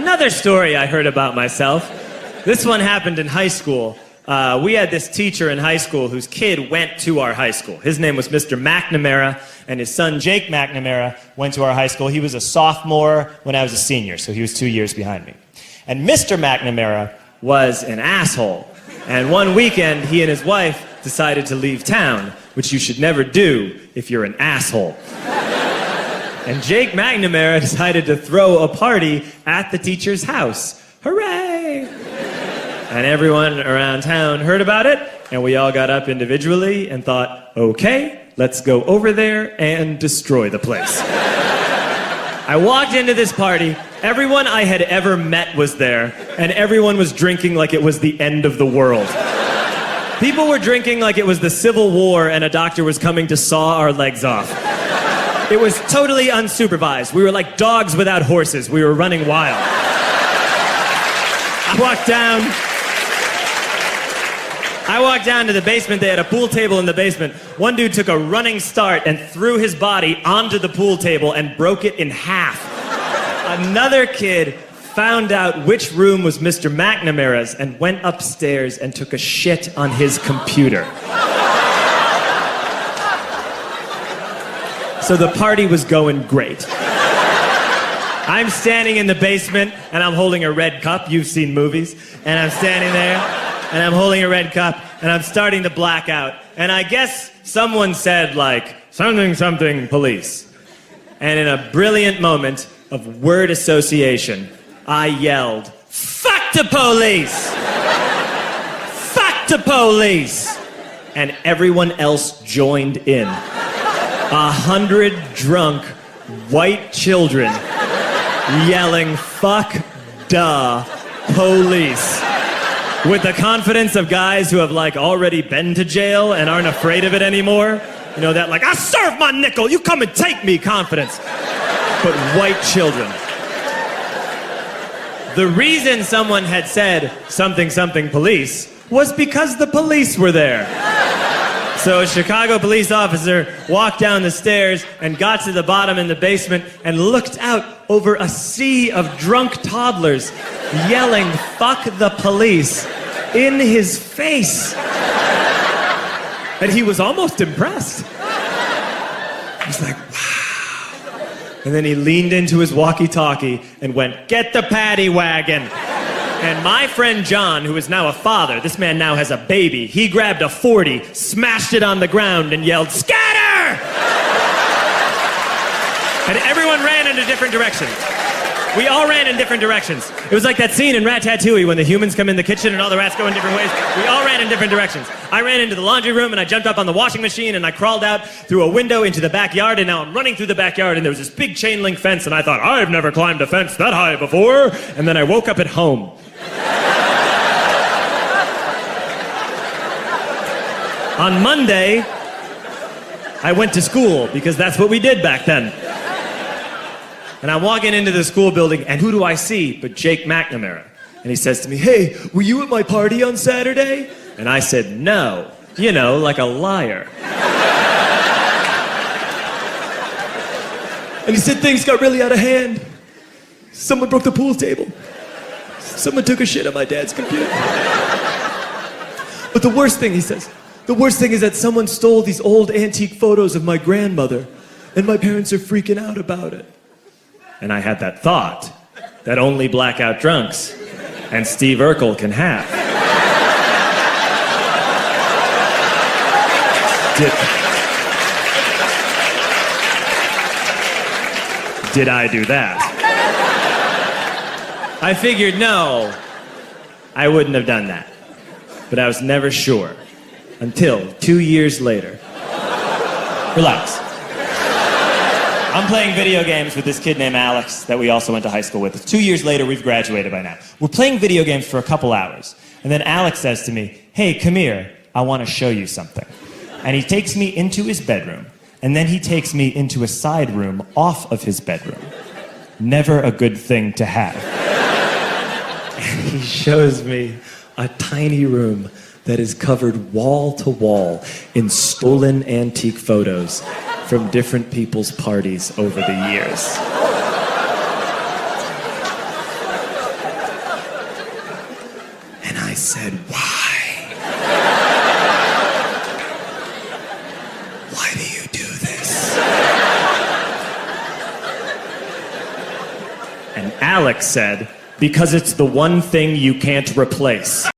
Another story I heard about myself. This one happened in high school. We had this teacher in high school whose kid went to our high school. His name was Mr. McNamara, and his son Jake McNamara went to our high school. He was a sophomore when I was a senior, so he was 2 years behind me. And Mr. McNamara was an asshole. And one weekend, he and his wife decided to leave town, which you should never do if you're an asshole. And Jake McNamara decided to throw a party at the teacher's house. Hooray! And everyone around town heard about it, and we all got up individually and thought, okay, let's go over there and destroy the place. I walked into this party, everyone I had ever met was there, and everyone was drinking like it was the end of the world. People were drinking like it was the Civil War and a doctor was coming to saw our legs off. It was totally unsupervised. We were like dogs without horses. We were running wild. I walked down to the basement. They had a pool table in the basement. One dude took a running start and threw his body onto the pool table and broke it in half. Another kid found out which room was Mr. McNamara's and went upstairs and took a shit on his computer. So the party was going great. I'm standing in the basement and I'm holding a red cup. You've seen movies. And I'm standing there and I'm holding a red cup and I'm starting to black out. And I guess someone said like, something, something, police. And in a brilliant moment of word association, I yelled, fuck the police! Fuck the police! And everyone else joined in. 100 drunk white children yelling, fuck the police. With the confidence of guys who have like already been to jail and aren't afraid of it anymore. You know, that like, I serve my nickel, you come and take me confidence. But white children. The reason someone had said something, something police was because the police were there. So a Chicago police officer walked down the stairs and got to the bottom in the basement and looked out over a sea of drunk toddlers yelling, fuck the police, in his face. And he was almost impressed. He was like, wow. And then he leaned into his walkie-talkie and went, get the paddy wagon. And my friend John, who is now a father, this man now has a baby, he grabbed a 40, smashed it on the ground, and yelled, scatter! And everyone ran in a different direction. We all ran in different directions. It was like that scene in Ratatouille when the humans come in the kitchen and all the rats go in different ways. We all ran in different directions. I ran into the laundry room and I jumped up on the washing machine and I crawled out through a window into the backyard, and now I'm running through the backyard and there was this big chain link fence and I thought, I've never climbed a fence that high before. And then I woke up at home. On Monday, I went to school because that's what we did back then. And I'm walking into the school building, and who do I see but Jake McNamara? And he says to me, hey, were you at my party on Saturday? And I said, no. You know, like a liar. And he said things got really out of hand. Someone broke the pool table. Someone took a shit on my dad's computer. But the worst thing, he says, the worst thing is that someone stole these old antique photos of my grandmother, and my parents are freaking out about it. And I had that thought that only blackout drunks and Steve Urkel can have. Did I do that? I figured, no, I wouldn't have done that. But I was never sure until 2 years later. Relax. I'm playing video games with this kid named Alex that we also went to high school with. 2 years later, we've graduated by now. We're playing video games for a couple hours. And then Alex says to me, hey, come here, I want to show you something. And he takes me into his bedroom, and then he takes me into a side room off of his bedroom. Never a good thing to have. And he shows me a tiny room that is covered wall to wall in stolen antique photos from different people's parties over the years. said, "Why? Why do you do this?" And Alex said, "Because it's the one thing you can't replace."